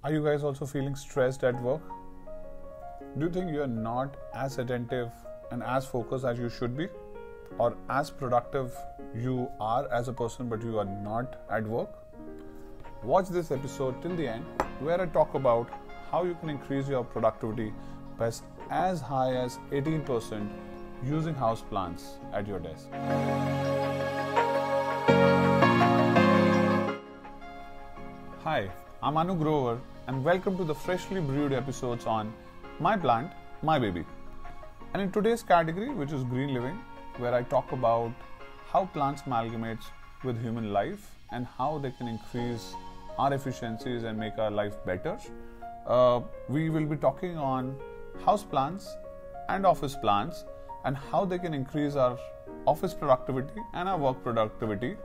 Are you guys also feeling stressed at work? Do you think you are not as attentive and as focused as you should be? Or as productive you are as a person but you are not at work? Watch this episode till the end where I talk about how you can increase your productivity by as high as 18% using house plants at your desk. Hi, I'm Anu Grover and welcome to the freshly brewed episodes on My Plant, My Baby. And in today's category, which is green living, where I talk about how plants amalgamate with human life and how they can increase our efficiencies and make our life better, we will be talking on house plants and office plants and how they can increase our office productivity and our work productivity,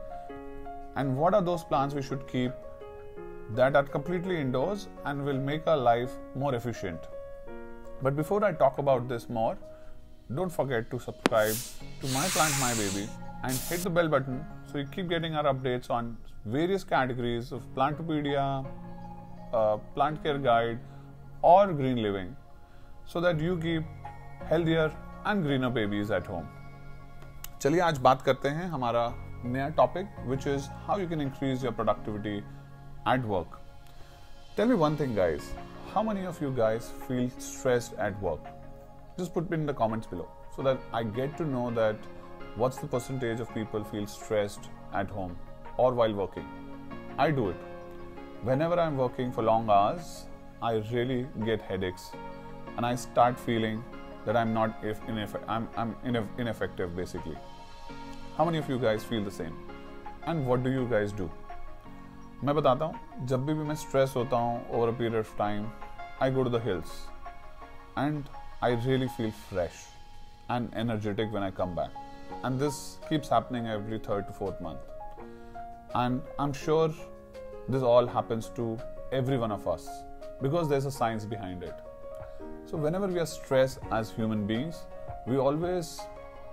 and what are those plants we should keep that are completely indoors and will make our life more efficient. But before I talk about this more, don't forget to subscribe to My Plant, My Baby and hit the bell button so you keep getting our updates on various categories of Plantopedia, Plant Care Guide or Green Living, so that you keep healthier and greener babies at home. चलिए आज बात करते हैं हमारा नया topic, which is how you can increase your productivity at work. Tell me one thing, guys. How many of you guys feel stressed at work? Just put it in the comments below so that I get to know that what's the percentage of people feel stressed at home or while working. I do it. Whenever I'm working for long hours, I really get headaches and I start feeling that I'm ineffective basically. How many of you guys feel the same? And what do you guys do? मैं बताता हूँ, जब भी मैं stress होता हूँ over a period of time, I go to the hills and I really feel fresh and energetic when I come back. And this keeps happening every third to fourth month. And I'm sure this all happens to every one of us because there's a science behind it. So whenever we are stressed as human beings, we always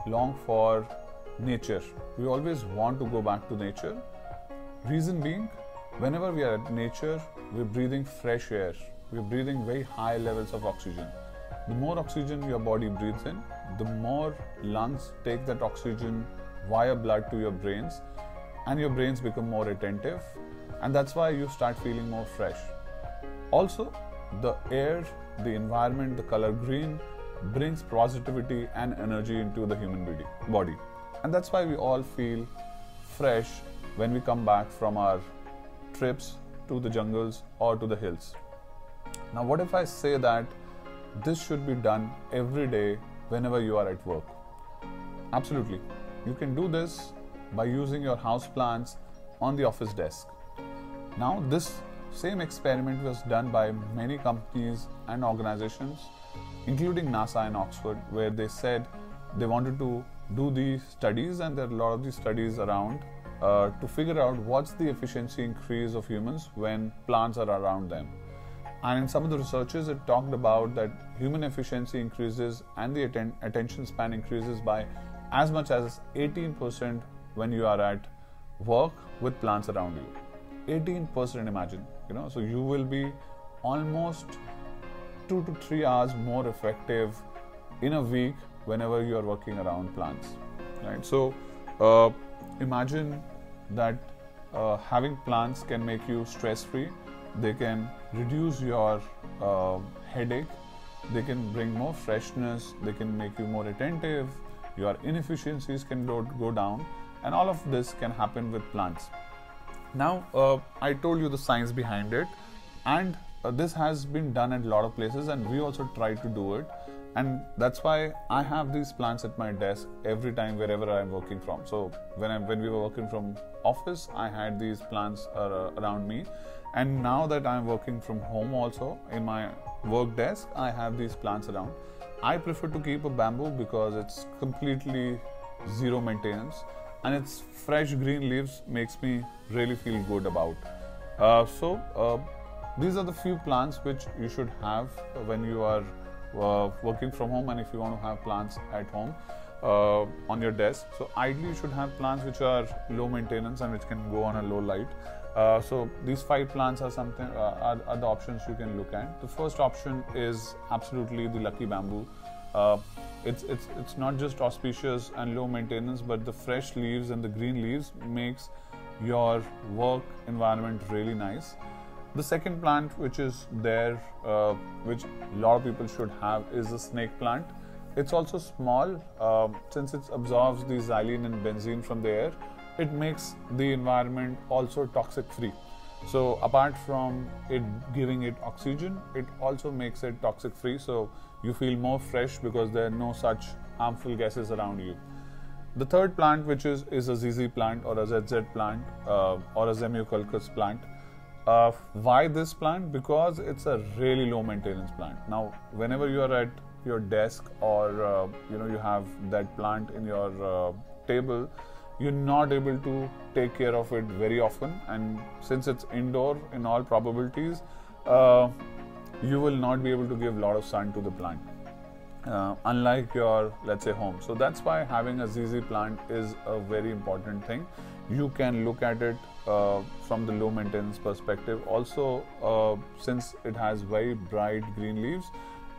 long for nature. We always want to go back to nature. Reason being, whenever we are at nature, we're breathing fresh air. We're breathing very high levels of oxygen. The more oxygen your body breathes in, the more lungs take that oxygen via blood to your brains, and your brains become more attentive, and that's why you start feeling more fresh. Also, the air, the environment, the color green brings positivity and energy into the human body. And that's why we all feel fresh when we come back from our trips to the jungles or to the hills. Now, what if I say that this should be done every day whenever you are at work? Absolutely. You can do this by using your house plants on the office desk. Now, this same experiment was done by many companies and organizations, including NASA and Oxford, where they said they wanted to do these studies, and there are a lot of these studies around to figure out what's the efficiency increase of humans when plants are around them. And in some of the researches, it talked about that human efficiency increases and the attention span increases by as much as 18% when you are at work with plants around you. 18%, imagine, so you will be almost 2 to 3 hours more effective in a week whenever you are working around plants, right? So imagine that having plants can make you stress-free. They can reduce your headache. They can bring more freshness. They can make you more attentive. Your inefficiencies can go down, and all of this can happen with plants. Now, I told you the science behind it, and this has been done at a lot of places, and we also try to do it. And that's why I have these plants at my desk every time wherever I'm working from. So when we were working from office, I had these plants around me, and now that I'm working from home also in my work desk, I have these plants around. I prefer to keep a bamboo because it's completely zero maintenance and its fresh green leaves makes me really feel good about. These are the few plants which you should have when you are working from home, and if you want to have plants at home on your desk. So ideally you should have plants which are low maintenance and which can go on a low light. So these 5 plants are are the options you can look at. The first option is absolutely the lucky bamboo. It's not just auspicious and low maintenance, but the fresh leaves and the green leaves makes your work environment really nice. The second plant which is there, which a lot of people should have, is the snake plant. It's also small, since it absorbs the xylene and benzene from the air. It makes the environment also toxic free. So apart from it giving it oxygen, it also makes it toxic free. So you feel more fresh because there are no such harmful gases around you. The third plant, which is a ZZ plant or a ZZ plant or a Zamioculcas plant. Why this plant? Because it's a really low maintenance plant. Now, whenever you are at your desk or you have that plant in your table, you're not able to take care of it very often, and since it's indoor, in all probabilities, you will not be able to give a lot of sun to the plant, unlike your, let's say, home. So that's why having a ZZ plant is a very important thing. You can look at it from the low maintenance perspective. Also, since it has very bright green leaves,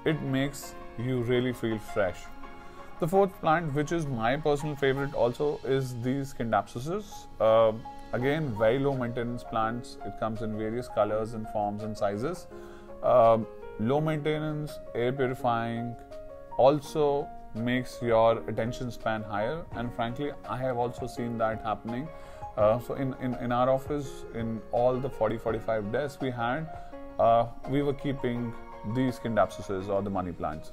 it makes you really feel fresh. The fourth plant, which is my personal favorite also, is the Scindapsus. Again, very low maintenance plants. It comes in various colors and forms and sizes. Low maintenance, air purifying, also makes your attention span higher, and frankly I have also seen that happening. So in our office, in all the 40-45 desks we had, we were keeping these Scindapsuses or the money plants.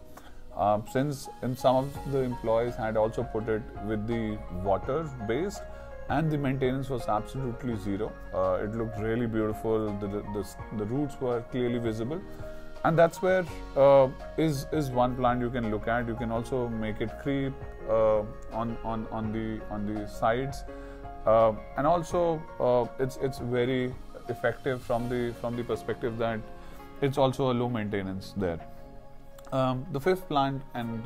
Since in some of the employees had also put it with the water based, and the maintenance was absolutely zero. It looked really beautiful. The roots were clearly visible, and that's where is one plant you can look at. You can also make it creep on the sides, and also it's very effective from the perspective that it's also a low maintenance there. The fifth plant, and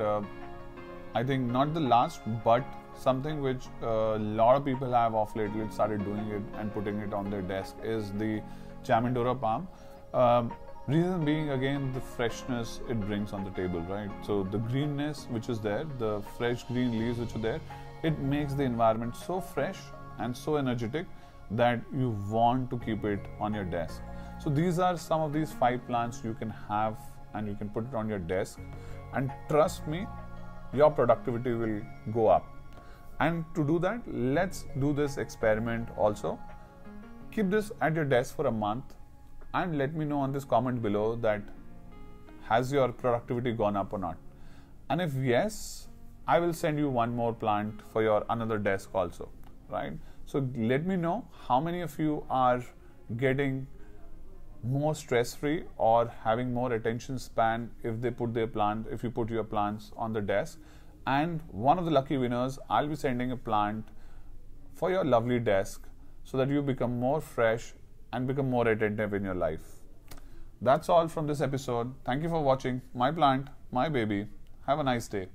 I think not the last, but something which a lot of people have of lately started doing it and putting it on their desk, is the Jamandora palm. Reason being, again, the freshness it brings on the table, right? So the greenness which is there, the fresh green leaves which are there, it makes the environment so fresh and so energetic that you want to keep it on your desk. So these are some of these 5 plants you can have, and you can put it on your desk, and trust me, your productivity will go up. And to do that, let's do this experiment also. Keep this at your desk for a month and let me know on this comment below that has your productivity gone up or not. And if yes, I will send you one more plant for your another desk also, right? So let me know how many of you are getting more stress-free or having more attention span if you put your plants on the desk. And one of the lucky winners, I'll be sending a plant for your lovely desk so that you become more fresh and become more attentive in your life. That's all from this episode. Thank you for watching My Plant, My Baby. Have a nice day.